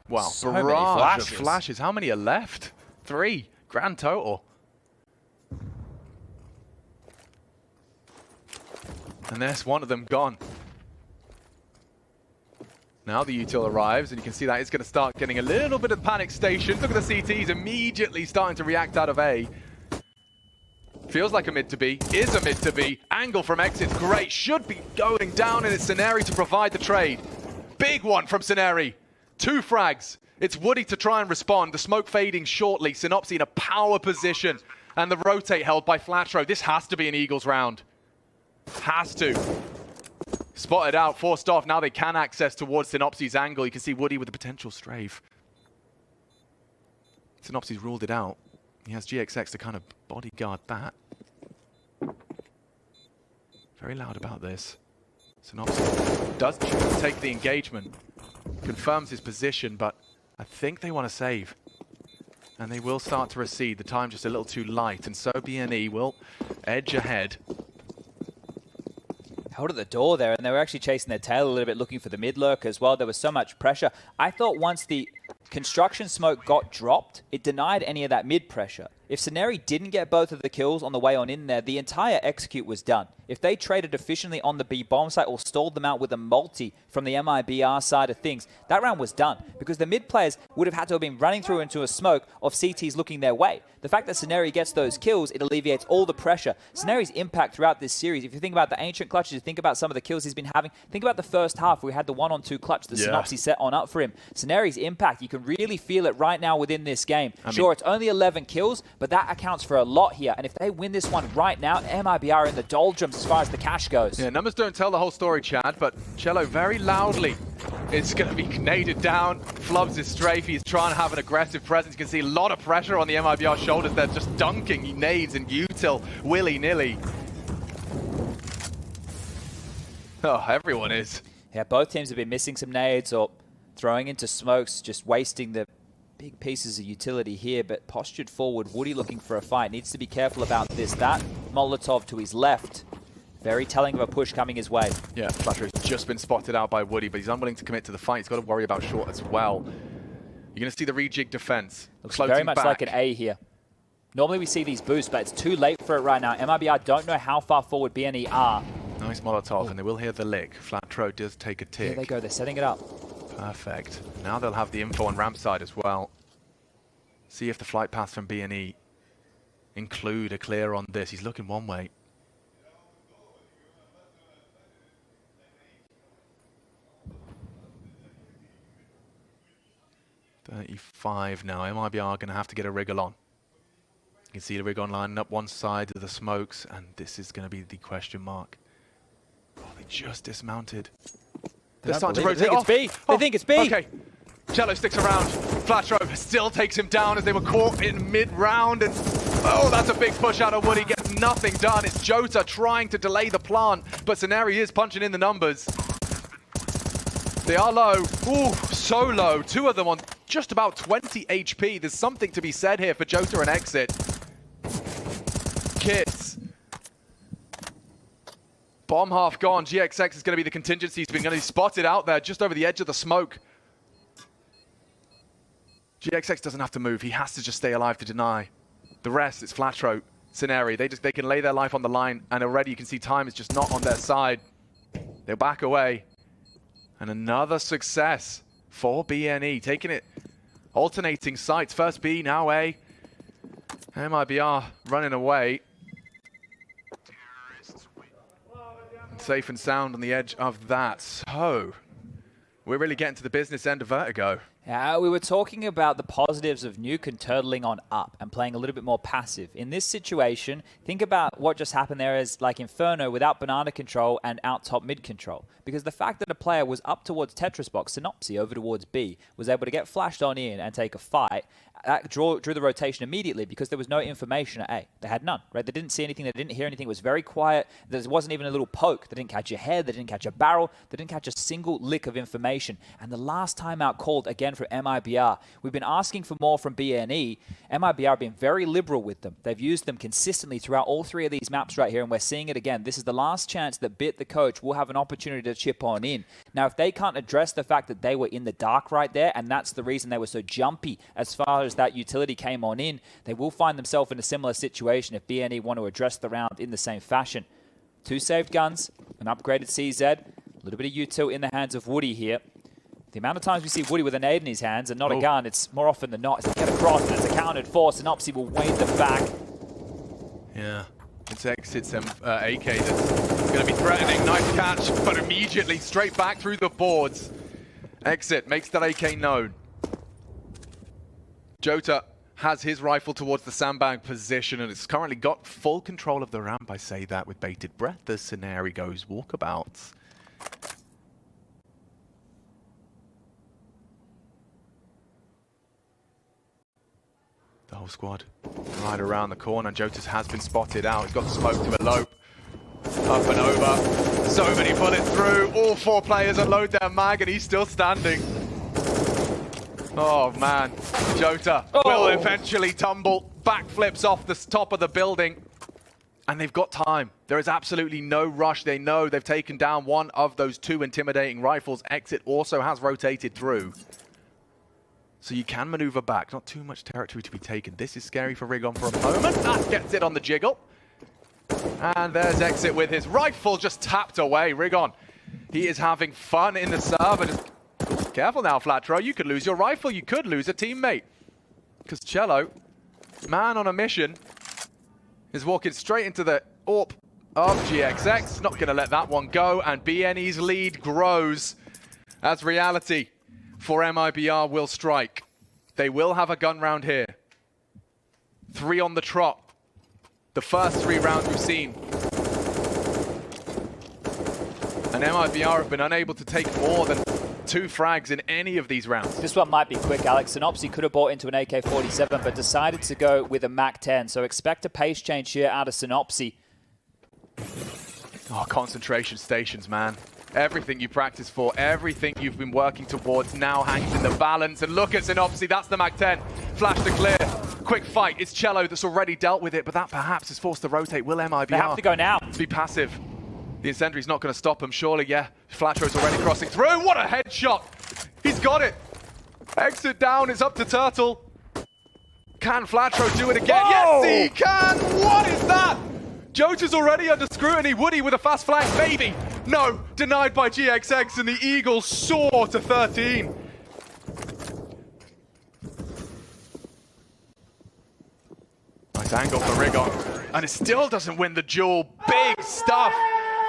Wow, So barrage many of flashes. How many are left? 3. Grand total. And there's one of them gone. Now the util arrives, and you can see that it's going to start getting a little bit of panic station. Look at the CTs immediately starting to react out of A. Feels like a mid to B, is a mid to B. Angle from exit, great. Should be going down, and it's Sceneri to provide the trade. Big one from Sceneri. 2 frags. It's Woody to try and respond. The smoke fading shortly. Synopsy in a power position. And the rotate held by Flatro. This has to be an Eagles round. Has to. Spotted out, forced off. Now they can access towards Synopsy's angle. You can see Woody with a potential strafe. Synopsy's ruled it out. He has GXX to kind of bodyguard that. Very loud about this. Synopsy does take the engagement. Confirms his position, but I think they want to save. And they will start to recede. The time just a little too light, and so BNE will edge ahead. Held at the door there, and they were actually chasing their tail a little bit, looking for the mid lurk as well. There was so much pressure. I thought once the construction smoke got dropped, it denied any of that mid pressure. If Sceneri didn't get both of the kills on the way on in there, the entire execute was done. If they traded efficiently on the B bomb site or stalled them out with a multi from the MIBR side of things, that round was done because the mid players would have had to have been running through into a smoke of CTs looking their way. The fact that Sceneri gets those kills, it alleviates all the pressure. Sceneri's impact throughout this series, if you think about the ancient clutches, you think about some of the kills he's been having, think about the first half where we had the 1-on-2 clutch, the Synopsy set on up for him. Sceneri's impact, you can really feel it right now within this game. Sure, it's only 11 kills, but that accounts for a lot here. And if they win this one right now, MIBR are in the doldrums as far as the cash goes. Yeah, numbers don't tell the whole story, Chad, but Cello very loudly is going to be naded down. Flubs his strafe. He's trying to have an aggressive presence. You can see a lot of pressure on the MIBR shoulders. They're just dunking. He nades and util willy-nilly. Oh, everyone is. Yeah, both teams have been missing some nades or throwing into smokes, just wasting the big pieces of utility here, but postured forward. Woody looking for a fight. Needs to be careful about this. That Molotov to his left. Very telling of a push coming his way. Yeah, Flatter's just been spotted out by Woody, but he's unwilling to commit to the fight. He's got to worry about short as well. You're going to see the rejig defense. Looks very much like an A here. Normally we see these boosts, but it's too late for it right now. MIBR don't know how far forward BNE are. Nice Molotov, and they will hear the lick. Flatro does take a tick. Here they go. They're setting it up. Perfect. Now they'll have the info on ramp side as well. See if the flight paths from B&E include a clear on this. He's looking one way. .35 now. MIBR going to have to get a wriggle on. You can see the rig on lining up one side of the smokes, and this is going to be the question mark. Oh, they just dismounted. They're starting to rotate off. They think it's B. Okay. Cello sticks around. Flatro still takes him down as they were caught in mid-round. And oh, that's a big push out of Woody. Gets nothing done. It's Jota trying to delay the plant, but Scenari is punching in the numbers. They are low. Ooh, so low. Two of them on just about 20 HP. There's something to be said here for Jota and Exit. Kids. Bomb half gone. GXX is going to be the contingency. He's been going to be spotted out there just over the edge of the smoke. GXX doesn't have to move. He has to just stay alive to deny. The rest, it's Flatro, Scenari. They can lay their life on the line, and already you can see time is just not on their side. They'll back away. And another success for BNE, taking it, alternating sites. First B, now A. MIBR running away. Safe and sound on the edge of that. So, we're really getting to the business end of Vertigo. Yeah, we were talking about the positives of Nuke and turtling on up and playing a little bit more passive. In this situation, think about what just happened there as like Inferno without banana control and out top mid control. Because the fact that a player was up towards Tetris box, Synopsy over towards B, was able to get flashed on in and take a fight, that drew the rotation immediately because there was no information at A. They had none, right? They didn't see anything, they didn't hear anything, it was very quiet. There wasn't even a little poke. They didn't catch a head, they didn't catch a barrel, they didn't catch a single lick of information. And the last timeout called again for MIBR. We've been asking for more from BNE. MIBR have been very liberal with them. They've used them consistently throughout all three of these maps right here, and we're seeing it again. This is the last chance that Bit, the coach, will have an opportunity to chip on in. Now, if they can't address the fact that they were in the dark right there, and that's the reason they were so jumpy as far as that utility came on in, they will find themselves in a similar situation if BNE want to address the round in the same fashion. Two saved guns, an upgraded CZ, a little bit of util in the hands of Woody here. The amount of times we see Woody with a nade in his hands and not a gun, it's more often than not. It's a get across, and it's accounted for. Synopsy will wade them back. Yeah, it's Exit's AK that's going to be threatening. Nice catch, but immediately straight back through the boards. Exit makes that AK known. Jota has his rifle towards the sandbag position, and it's currently got full control of the ramp. I say that with bated breath as Scenari goes walkabouts. The whole squad right around the corner. Jotas has been spotted out. He's got the smoke to elope. Up and over. So many bullets through. All four players unload their mag, and he's still standing. Oh, man. Jota will eventually tumble. Backflips off the top of the building. And they've got time. There is absolutely no rush. They know they've taken down one of those two intimidating rifles. Exit also has rotated through. So you can maneuver back. Not too much territory to be taken. This is scary for Rigon for a moment. That gets it on the jiggle. And there's Exit with his rifle just tapped away. Rigon, he is having fun in the serve. And careful now, Flatro. You could lose your rifle. You could lose a teammate. Because Cello, man on a mission, is walking straight into the AWP of GXX. Not going to let that one go. And BNE's lead grows as reality for MIBR will strike. They will have a gun round here. 3 on the trot. The first 3 rounds we've seen. And MIBR have been unable to take more than 2 frags in any of these rounds. This one might be quick, Alex. Synopsy could have bought into an AK-47, but decided to go with a MAC-10. So expect a pace change here out of Synopsy. Oh, concentration stations, man. Everything you practice for, everything you've been working towards now hangs in the balance. And look at Synopsy, that's the MAC-10. Flash to clear. Quick fight. It's Cello that's already dealt with it, but that perhaps is forced to rotate. Will MIBR They have to go now. Be passive? The incendiary's not going to stop him, surely. Yeah, Flatro's already crossing through. What a headshot! He's got it. Exit down. It's up to Turtle. Can Flatro do it again? Whoa! Yes, he can! What is that? Jota's already under scrutiny. Woody with a fast flank, maybe. No, denied by GXX, and the Eagles soar to 13. Nice angle for Rigon, and it still doesn't win the duel. Big stuff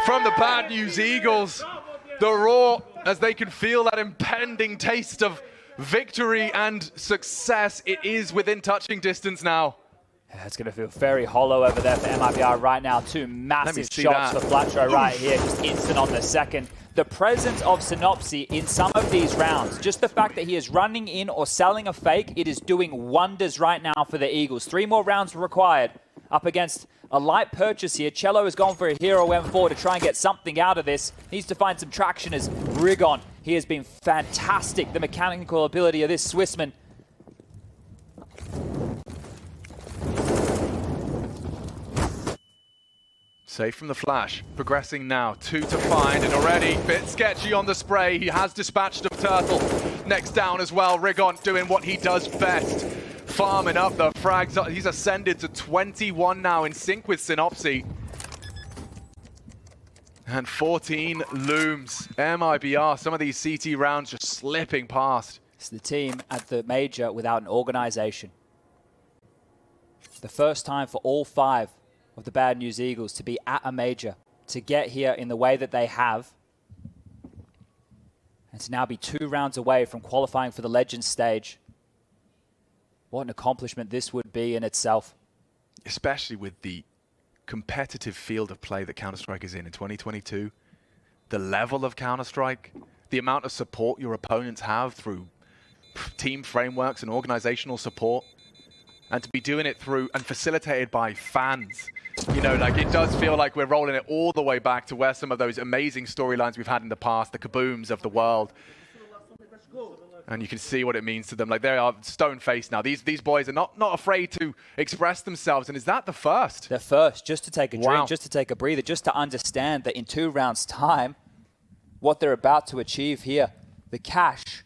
from the Bad News Eagles. The Raw, as they can feel that impending taste of victory and success. It is within touching distance now. Yeah, it's going to feel very hollow over there for MIBR right now. Two massive shots for Flatro right here, just instant on the second. The presence of Synopsy in some of these rounds, just the fact that he is running in or selling a fake, it is doing wonders right now for the Eagles. 3 more rounds required up against a light purchase here. Cello has gone for a hero M4 to try and get something out of this. Needs to find some traction as Rigon. He has been fantastic, the mechanical ability of this Swissman. Safe from the flash, progressing now, 2 to find, and already bit sketchy on the spray. He has dispatched of Turtle. Next down as well, Rigon doing what he does best, farming up the frags. He's ascended to 21 now in sync with Synopsy. And 14 looms. MIBR, some of these CT rounds just slipping past. It's the team at the major without an organization. The first time for all 5 of the Bad News Eagles to be at a major, to get here in the way that they have, and to now be 2 rounds away from qualifying for the Legends stage. What an accomplishment this would be in itself. Especially with the competitive field of play that Counter-Strike is in 2022. The level of Counter-Strike, the amount of support your opponents have through team frameworks and organizational support, and to be doing it through and facilitated by fans. You know, like, it does feel like we're rolling it all the way back to where some of those amazing storylines we've had in the past, the Kabooms of the world. And you can see what it means to them. Like, they are stone-faced now. These boys are not afraid to express themselves. And is that the first? The first, just to take a drink, just to take a breather, just to understand that in 2 rounds' time, what they're about to achieve here. The cash,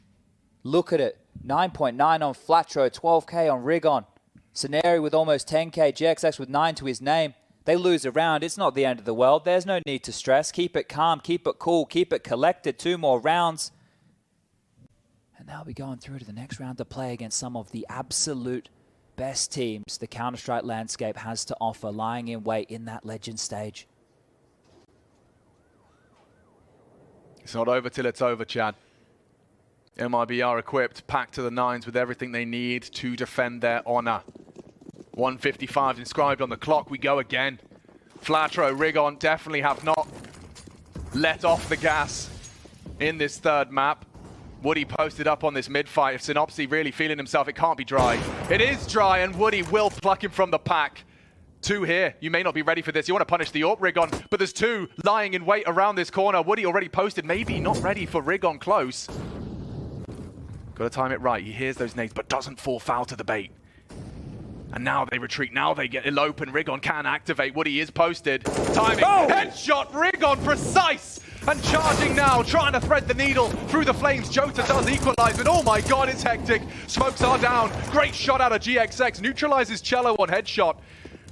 look at it. 9.9 on Flatro, 12K on Rigon. Scenario with almost 10K, GXX with 9 to his name. They lose a round. It's not the end of the world. There's no need to stress. Keep it calm, keep it cool, keep it collected. 2 more rounds. And they'll be going through to the next round to play against some of the absolute best teams the Counter-Strike landscape has to offer, lying in wait in that Legend stage. It's not over till it's over, Chad. MIBR equipped, packed to the nines with everything they need to defend their honor. 1:55 inscribed on the clock. We go again. Flatro, Rigon definitely have not let off the gas in this 3rd map. Woody posted up on this mid-fight. If Synopsy really feeling himself, it can't be dry. It is dry, and Woody will pluck him from the pack. 2 here. You may not be ready for this. You want to punish the AWP, Rigon, but there's 2 lying in wait around this corner. Woody already posted, maybe not ready for Rigon close. Got to time it right. He hears those nades, but doesn't fall foul to the bait. And now they retreat. Now they get elope, and Rigon can activate. Woody is posted. Timing. Oh! Headshot. Rigon precise. And charging now, trying to thread the needle through the flames. Jota does equalize, but oh my god, it's hectic. Smokes are down. Great shot out of GXX. Neutralizes Cello on headshot.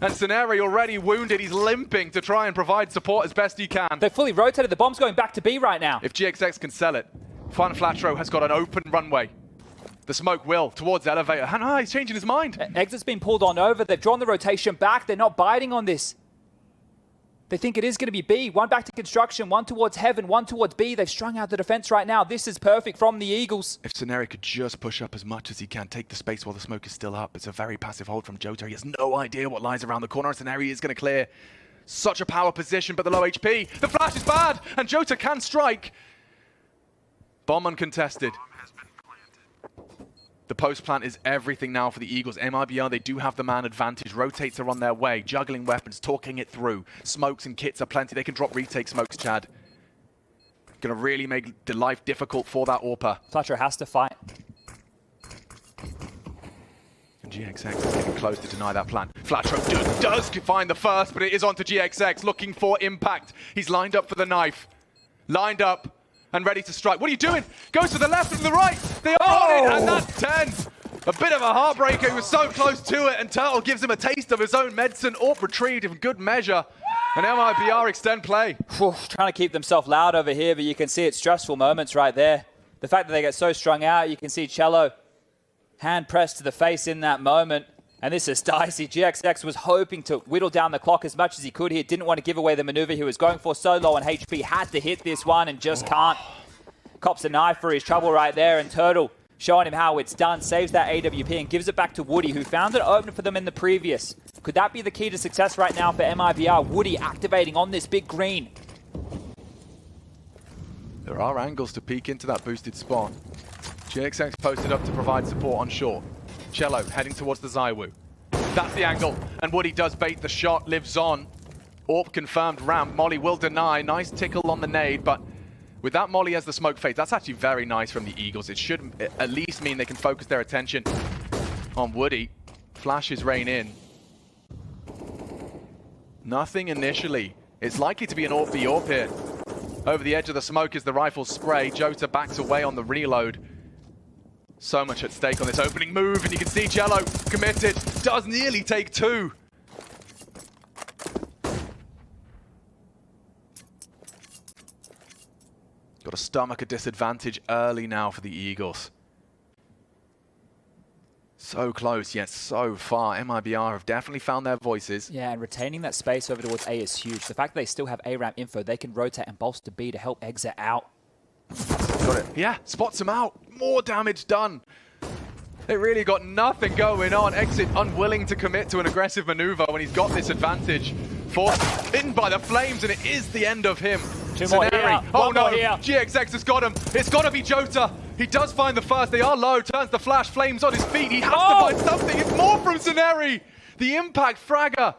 And Scenario already wounded. He's limping to try and provide support as best he can. They fully rotated. The bomb's going back to B right now. If GXX can sell it, Fun Flatro has got an open runway. The smoke will towards elevator. And he's changing his mind. Exit's been pulled on over. They've drawn the rotation back. They're not biting on this. They think it is going to be B. 1 back to construction, 1 towards heaven, 1 towards B. They've strung out the defense right now. This is perfect from the Eagles. If Scenario could just push up as much as he can, take the space while the smoke is still up. It's a very passive hold from Jota. He has no idea what lies around the corner. Scenario is going to clear. Such a power position, but the low HP. The flash is bad, and Jota can strike. Bomb uncontested. The post plant is everything now for the Eagles. MIBR, they do have the man advantage. Rotates are on their way. Juggling weapons, talking it through. Smokes and kits are plenty. They can drop retake smokes, Chad. Gonna really make the life difficult for that AWPer. Flatro has to fight. And GXX is getting close to deny that plan. Flatro does find the first, but it is onto GXX, looking for impact. He's lined up for the knife. Lined up. And ready to strike. What are you doing? Goes to the left and to the right. They are on it, and that's 10. A bit of a heartbreaker. He was so close to it, and Turtle gives him a taste of his own medicine. AWP retrieved in good measure. And MIBR extend play. Trying to keep themselves loud over here, but you can see it's stressful moments right there. The fact that they get so strung out, you can see Cello hand pressed to the face in that moment. And this is dicey. GXX was hoping to whittle down the clock as much as he could here. Didn't want to give away the maneuver he was going for. So low on HP. Had to hit this one and just can't. Cops a knife for his trouble right there. And Turtle showing him how it's done. Saves that AWP and gives it back to Woody, who found it open for them in the previous. Could that be the key to success right now for MIBR? Woody activating on this big green. There are angles to peek into that boosted spot. GXX posted up to provide support on short. Cello heading towards the Zywoo. That's the angle, and Woody does bait the shot, lives on. AWP confirmed ramp, Molly will deny. Nice tickle on the nade, but with that Molly as the smoke fades, that's actually very nice from the Eagles. It should at least mean they can focus their attention on Woody. Flashes rain in. Nothing initially. It's likely to be an AWP v AWP here. Over the edge of the smoke is the rifle spray. Jota backs away on the reload. So much at stake on this opening move, and you can see Cello committed. Does nearly take two. Got to stomach a disadvantage early now for the Eagles. So close, yet so far. MIBR have definitely found their voices. Yeah, and retaining that space over towards A is huge. The fact that they still have A ramp info, they can rotate and bolster B to help exit out. Got it. Yeah, spots him out. More damage done. They really got nothing going on. Exit unwilling to commit to an aggressive maneuver when he's got this advantage. Forced in by the flames, and it is the end of him. Two more here. Oh One no, more here. GXX has got him. It's got to be Jota. He does find the first. They are low. Turns the flash. Flames on his feet. He has to find something. It's more from Ceneri. The impact fragger.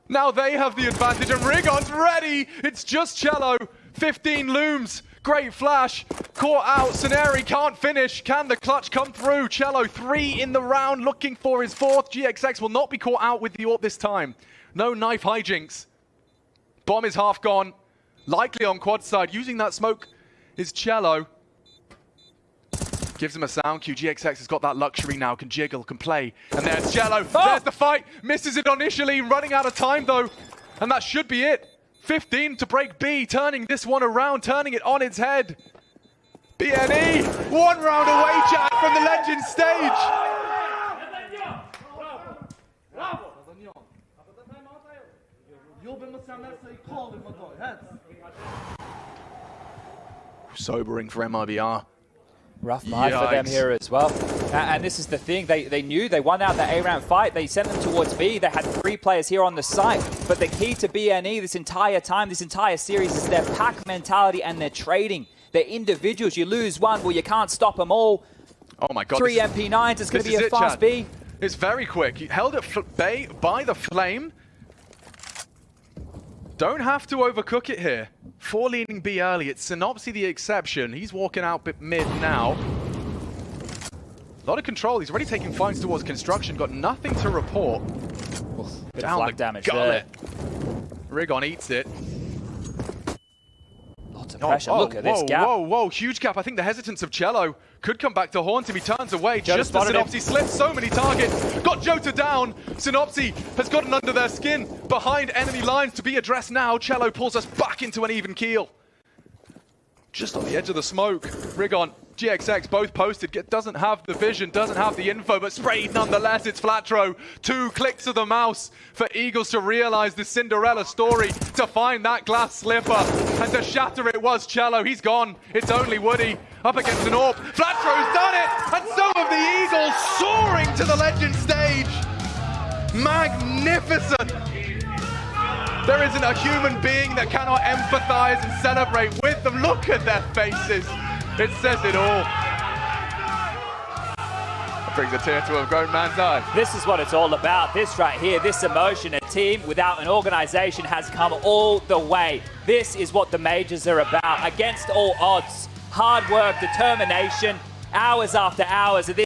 Now they have the advantage, and Rigon's ready. It's just Cello. 15 looms. Great flash. Caught out. Ceneri can't finish. Can the clutch come through? Cello 3 in the round, looking for his 4th. GXX will not be caught out with the AWP this time. No knife hijinks. Bomb is half gone. Likely on quad side. Using that smoke is Cello. Gives him a sound cue. GXX has got that luxury now. Can jiggle, can play. And there's Cello. There's the fight. Misses it initially. Running out of time though. And that should be it. 15 to break B. Turning this one around. Turning it on its head. BNE. 1 round away, Jack, from the Legend stage. Sobering for MIBR. Rough night for them here as well. And this is the thing, they knew they won out the A-round fight. They sent them towards B. They had 3 players here on the site. But the key to BNE this entire time, this entire series, is their pack mentality and their trading. They're individuals. You lose one, well, you can't stop them all. Oh my God. 3 MP9s, it's going to be a fast B. It's very quick. He held it by the flame. Don't have to overcook it here. 4 leading B early. It's Synopsy the exception. He's walking out mid now. A lot of control. He's already taking finds towards construction. Got nothing to report. Bit of flak damage gullet. Rigon eats it. Lots of pressure. Look at this gap. Whoa, huge gap. I think the hesitance of Cello could come back to haunt him. He turns away just as Synopsy slips. So many targets. Got Jota down. Synopsy has gotten under their skin. Behind enemy lines to be addressed now. Cello pulls us back into an even keel. Just on the edge of the smoke. Rigon, GXX both posted. Doesn't have the vision, doesn't have the info, but sprayed nonetheless. It's Flatro. 2 clicks of the mouse for Eagles to realize the Cinderella story, to find that glass slipper, and to shatter it was Cello. He's gone. It's only Woody up against an AWP. Flatro's done it, and so have the Eagles, soaring to the Legend stage. Magnificent. There isn't a human being that cannot empathize and celebrate with them. Look at their faces. It says it all. It brings a tear to a grown man's eye. This is what it's all about. This right here, this emotion. A team without an organization has come all the way. This is what the majors are about. Against all odds. Hard work, determination, hours after hours of this.